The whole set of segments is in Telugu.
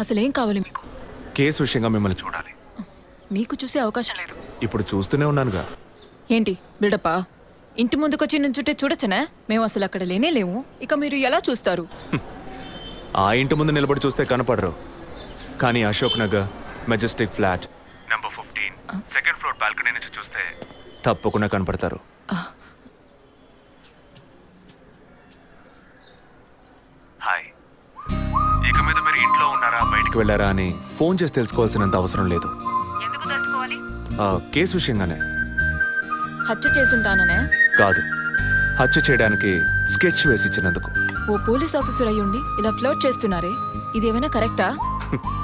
అసలేం కావాలి మీకు? కేసు విషయంగా మిమ్మల్ని చూడాలి. మీకు చూసే అవకాశం లేదు. ఇప్పుడు చూస్తూనే ఉన్నానుగా. ఏంటి బిల్డప్పా? ఇంటి ముందుకొచ్చి నుంచుంటే చూడొచ్చనా? మేము అసలు అక్కడ లేము. ఇక మీరు ఎలా చూస్తారు? ఆ ఇంటి ముందు నిలబడి చూస్తే కనపడరు, కానీ Ashok Nagar Majestic flat number 15 second floor balcony నుంచి చూస్తే తప్పకుండా కనపడతారు. హాయ్. ఇక మీద మీరు ఇంట్లో ఉన్నారా బయటికి వెళ్ళారా అని ఫోన్ చేసి తెలుసుకోవాల్సినంత అవసరం లేదు. ఎందుకు తెలుసుకోవాలి? కేసు విషయంగానే. హత్య చేసుంటాననే? కాదు, హత్య చేయడానికి స్కెచ్ వేసి ఇచ్చినందుకు. ఓ పోలీస్ ఆఫీసర్ అయ్యుండి ఇలా ఫ్లర్ట్ చేస్తున్నారే, ఇదేమైనా కరెక్టా?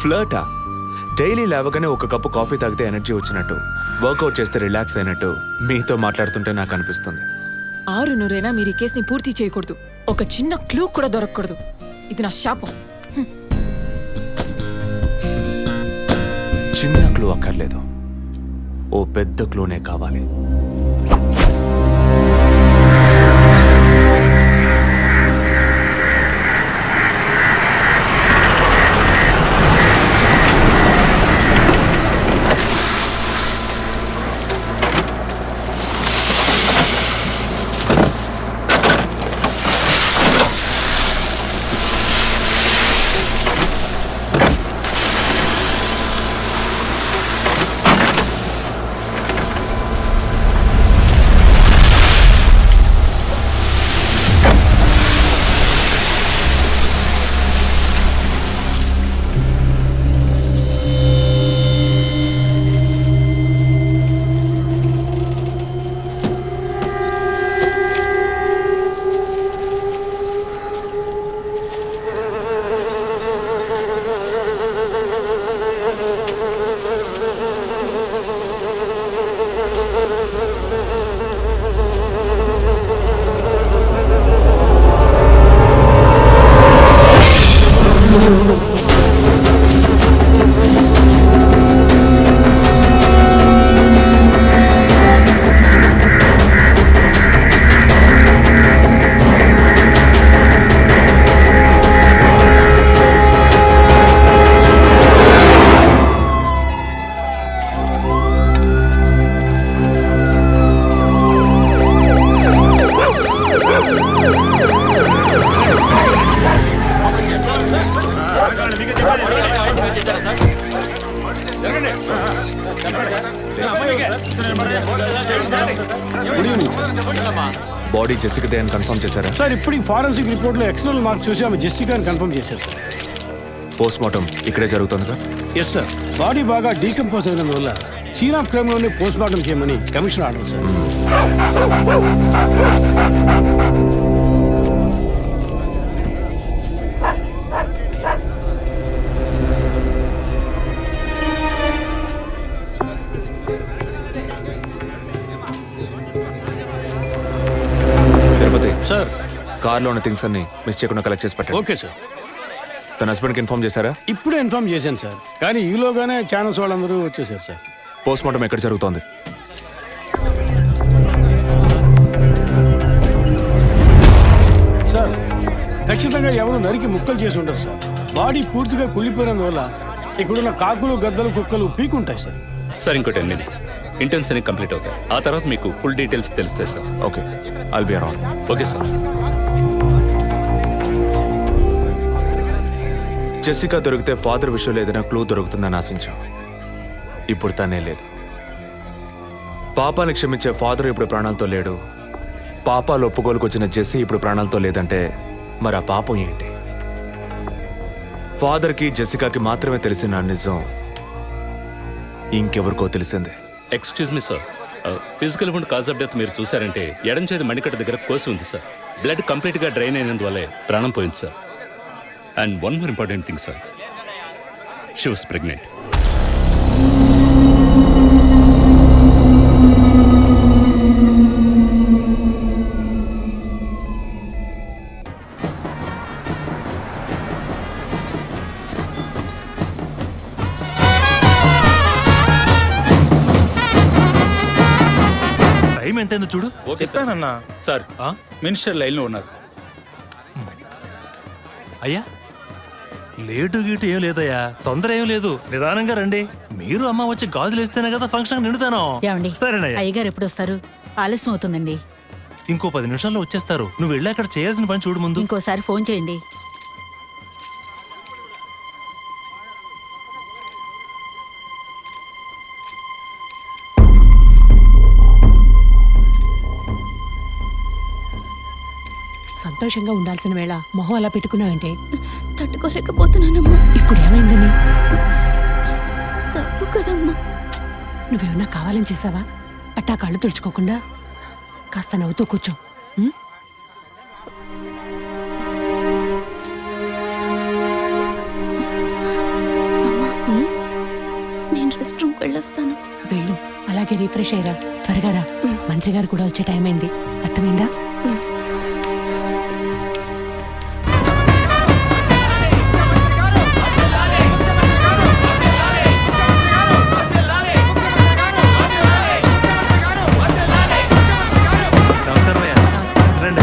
ఫ్లర్టా? డైలీ లేవగానే ఒక కప్పు కాఫీ తాగితే ఎనర్జీ వచ్చినట్టు, వర్కౌట్ చేస్తే రిలాక్స్ అయినట్టు మీతో మాట్లాడుతుంటే నాకు అనిపిస్తుంది. 6 మీరు ఈ కేసుని పూర్తి చేయకూడదు. ఒక చిన్న క్లూ కూడా దొరకకూడదు. ఇది నా శాపం. చిన్న క్లూ అక్కర్లేదు, ఓ పెద్ద క్లూనే కావాలి. బాడీ జెసికాదే అని కన్ఫర్మ్ చేశారా సార్? ఇప్పుడు ఫారెన్సిక్ రిపోర్ట్లో ఎక్స్టర్నల్ మార్క్స్ చూసి ఆమె జెసికా అని కన్ఫర్మ్ చేశారు సార్. పోస్ట్ మార్టం ఇక్కడే జరుగుతుందిగా? Yes sir. బాడీ బాగా డీకంపోజ్ అయినందువల్ల సీన్ ఆఫ్ క్రైమ్లోనే పోస్ట్ మార్టం చేయమని కమిషన్ ఆర్డర్ సార్. సార్, కార్లో ఉన్న థింగ్స్ అన్ని మిస్ చేయకుండా కలెక్ట్ చేసి పెట్టండి. Okay sir. తన హస్బెండ్కి ఇన్ఫార్మ్ చేశారా? ఇప్పుడే ఇన్ఫార్మ్ చేశాను సార్, కానీ ఈలోగానే ఛానల్స్ వాళ్ళందరూ వచ్చేసారు సార్. పోస్ట్ మార్టం ఎక్కడ జరుగుతోంది? సార్, ఖచ్చితంగా ఎవరు నరికి ముక్కలు చేసి ఉంటారు సార్. బాడీ పూర్తిగా కుళ్ళిపోయినందువల్ల ఇక్కడున్న కాకులు గద్దలు కుక్కలు పీకుంటాయి సార్. సార్, ఇంకో 10 minutes ఇంటెన్స్ అన్ని కంప్లీట్ అవుతాయి. ఆ తర్వాత మీకు ఫుల్ డీటెయిల్స్ తెలుస్తాయి sir. Okay, I'll be around. Okay sir. Jessica దొరికితే ఫాదర్ విషయంలో ఏదైనా క్లూ దొరుకుతుందని ఆశించాం. ఇప్పుడు తనే లేదు. పాపాన్ని క్షమించే ఫాదర్ ఇప్పుడు ప్రాణాలతో లేడు. పాపాలు ఒప్పుకోలుకొచ్చిన జెస్సీ ఇప్పుడు ప్రాణాలతో లేదంటే మరి ఆ పాపం ఏంటి? ఫాదర్కి జెసికాకి మాత్రమే తెలిసిన నిజం ఇంకెవరికో తెలిసిందే. Excuse me sir, physical wound cause of death మీరు చూసారంటే ఎడం చేతి మణికట్ట దగ్గర కోసి ఉంది సార్. బ్లడ్ కంప్లీట్గా డ్రైన్ అయినందువల్లే ప్రాణం పోయింది sir. And one more important thing sir, she was pregnant. Time ఎంతైందో చూడు. చెప్పానన్నా. సార్, మినిస్టర్ లైన్లో ఉన్నారు. అయ్యా, లేటు గీటు ఏం లేదయ్యా, తొందర ఏం లేదు, నిదానంగా రండి. మీరు అమ్మ వచ్చి గాజులు ఇస్తేనే కదా ఫంక్షన్ నిండుతాను. ఏమండి సరేనయ్యా, అయ్యగారు ఎప్పుడు వస్తారు? ఆలస్యం అవుతుందండి. ఇంకో 10 నిమిషాల్లో వచ్చేస్తారు. నువ్వు వెళ్ళి అక్కడ చేయాల్సిన పని చూడు ముందు. ఇంకోసారి ఫోన్ చేయండి. సంతోషంగా ఉండాల్సిన వేళ మొహం అలా పెట్టుకున్నావంటే తట్టుకోలేకపోతున్నానమ్మా. ఇప్పుడు ఏమైందని? తప్పు కదమ్మా. నువ్వేమన్నా కావాలని చేసావా? అట్టా కళ్ళు తుడుచుకోకుండా కాస్త నవ్వుతూ కూర్చో. ఉం? నేను రెస్ట్ రూమ్కి వెళ్ళొస్తాను. వెళ్ళు, అలాగే రీఫ్రెష్ అయ్యరా. త్వరగా రా, మంత్రి గారు కూడా వచ్చే టైం అయింది. అర్థమైందా? నమస్కారం అయ్యా. రండి.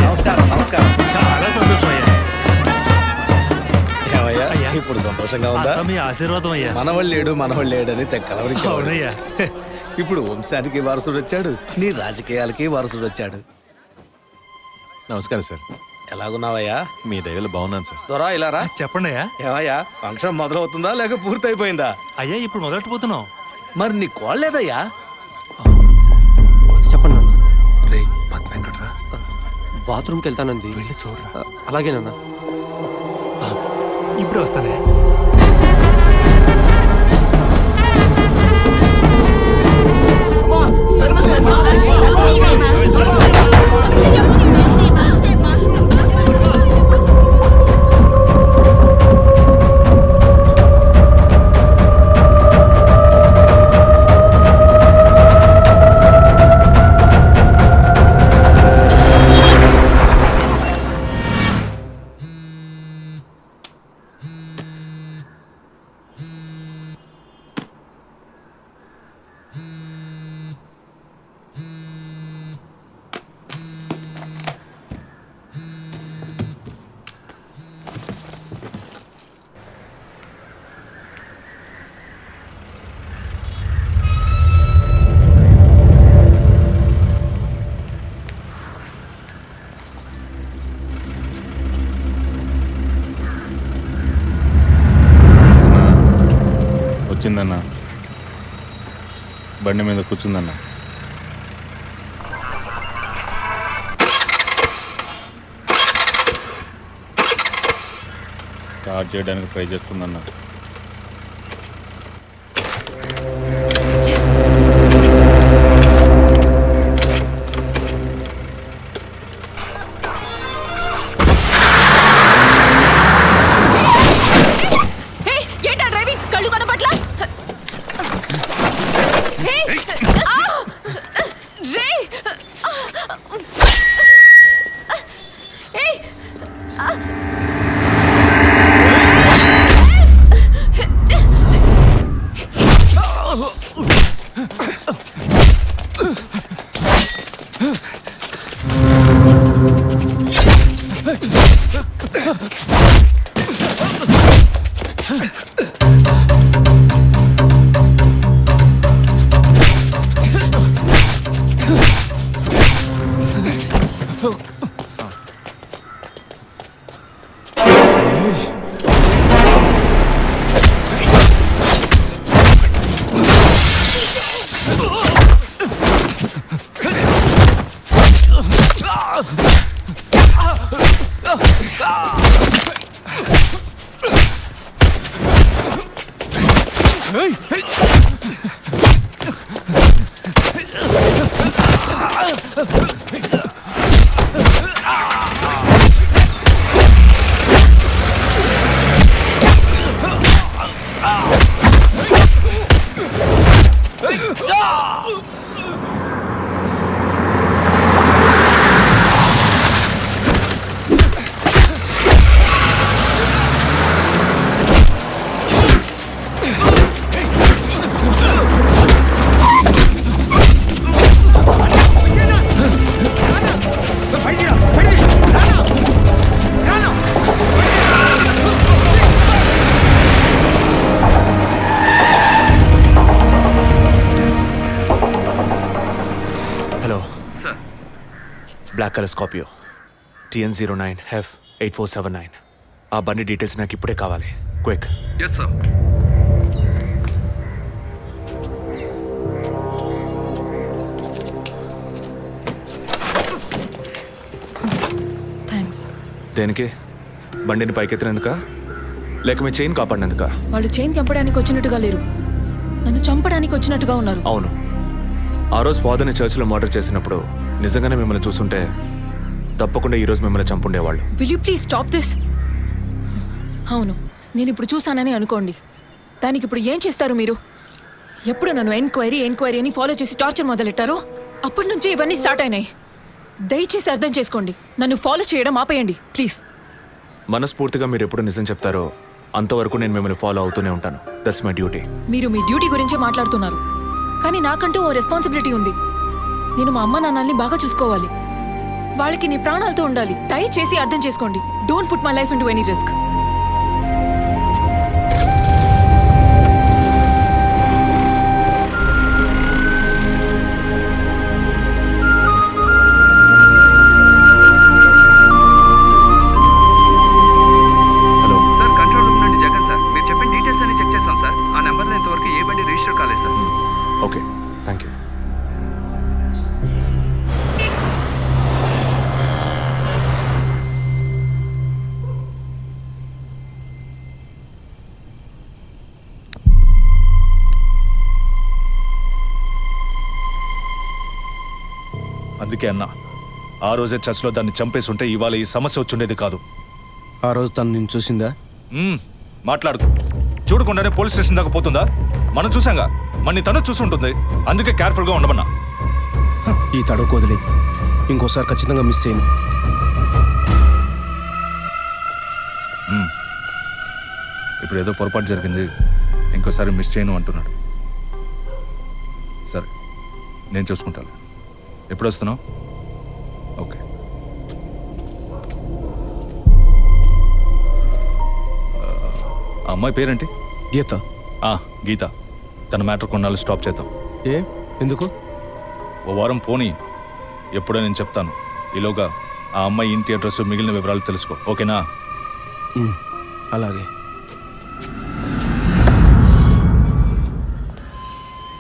చాలా సంతోషం అయ్యా. అయ్యా, ఇప్పుడు సంతోషంగా ఉందా? అంతా మీ ఆశీర్వాదం అయ్యా. మనవాళ్ళు లేడు అని తెక్కలవరికి అవునయ్యా. ఇప్పుడు వంశానికి వారసుడు వచ్చాడు, నీ రాజకీయాలకి వారసుడు వచ్చాడు. నమస్కారం సార్. ఎలాగున్నావయ్యా? మీ దయలో బాగున్నాను సార్. దొరా ఇలా రా. చెప్పండి అయ్యా. ఏవయ్యా, ఫంక్షన్ మొదలవుతుందా లేక పూర్తయిపోయిందా? అయ్యా, ఇప్పుడు మొదలెట్టబోతున్నాం. మరి నీ కోళ్ళేదయ్యా? చెప్పండి నాన్న. రే, పద్మ ఎక్కడ్రా? బాత్రూమ్కి వెళ్తానంది. వెళ్ళి చూడరా. అలాగే నాన్న. ఇప్పుడు వస్తానే. వచ్చిందన్న, బండి మీద కూర్చుందన్న. స్టార్ట్ చేయడానికి ట్రై చేస్తుందన్న. ఏంటా డ్రైవింగ్? కళ్ళు కనపట్లా? రే! Black colour Scorpio TN09F8479. ఆ బండి డీటెయిల్స్ నాకు ఇప్పుడే కావాలి. క్విక్. Yes sir. థ్యాంక్స్. దేనికి? బండిని పైకెత్తినందుక లేక మీ చైన్ కాపాడినందుక? వాళ్ళు చైన్ చంపడానికి వచ్చినట్టుగా లేరు, నన్ను చంపడానికి వచ్చినట్టుగా ఉన్నారు. అవును, ఆ రోజు ఫాదర్ని చర్చ్లో మర్డర్ చేసినప్పుడు నిజంగానే మిమ్మల్ని చూసుంటే తప్పకుండా ఈరోజు మిమ్మల్ని చంపుండేవాళ్ళు. Will you please stop this? అవును, నేను ఇప్పుడు చూసానని అనుకోండి, దానికి ఇప్పుడు ఏం చేస్తారు మీరు? ఎప్పుడు నన్ను ఎంక్వైరీ అని ఫాలో చేసి టార్చర్ మొదలెట్టారో అప్పటి నుంచే ఇవన్నీ స్టార్ట్ అయినాయి. దయచేసి అర్థం చేసుకోండి, నన్ను ఫాలో చేయడం ఆపేయండి ప్లీజ్. మనస్ఫూర్తిగా మీరు ఎప్పుడు నిజం చెప్తారో అంతవరకు నేను మిమ్మల్ని ఫాలో అవుతూనే ఉంటాను. That's my duty. మీరు మీ డ్యూటీ గురించే మాట్లాడుతున్నారు, కానీ నాకంటూ ఓ రెస్పాన్సిబిలిటీ ఉంది. నేను మా అమ్మ నాన్నల్ని బాగా చూసుకోవాలి, వాళ్ళకి నీ ప్రాణాలతో ఉండాలి. దయచేసి అర్థం చేసుకోండి. Don't put my life into any risk. Hello sir, control room నుండి జగన్ సార్. మీరు చెప్పిన డీటెయిల్స్ అన్ని చెక్ చేశాం సార్. ఆ నెంబర్లో ఇంతవరకు ఏ బండి రిజిస్టర్ కాలేదు సార్. Okay, thank you. అందుకే అన్నా, ఆ రోజే చర్చ్లో దాన్ని చంపేసి ఉంటే ఇవాళ ఈ సమస్య వచ్చుండేది కాదు. ఆ రోజు తను నేను చూసిందా? మాట్లాడుకో. చూడకుండానే పోలీస్ స్టేషన్ దాకా పోతుందా? మనం చూసాంగా, మన తను చూసుంటుంది. అందుకే కేర్ఫుల్గా ఉండమన్నా. ఈ తడవకు వదిలే, ఇంకోసారి ఖచ్చితంగా మిస్ చేయను. ఇప్పుడు ఏదో పొరపాటు జరిగింది, ఇంకోసారి మిస్ చేయను అంటున్నాడు. సరే, నేను చూసుకుంటాను. ఎప్పుడు వస్తున్నావు? ఓకే. ఆ అమ్మాయి పేరేంటి? గీత. గీత. తన మ్యాటర్ కొన్నాళ్ళు స్టాప్ చేద్దాం. ఏ ఎందుకు? ఓ వారం పోనీ, ఎప్పుడో నేను చెప్తాను. ఈలోగా ఆ అమ్మాయి ఇంటి అడ్రస్, మిగిలిన వివరాలు తెలుసుకో. ఓకేనా? అలాగే.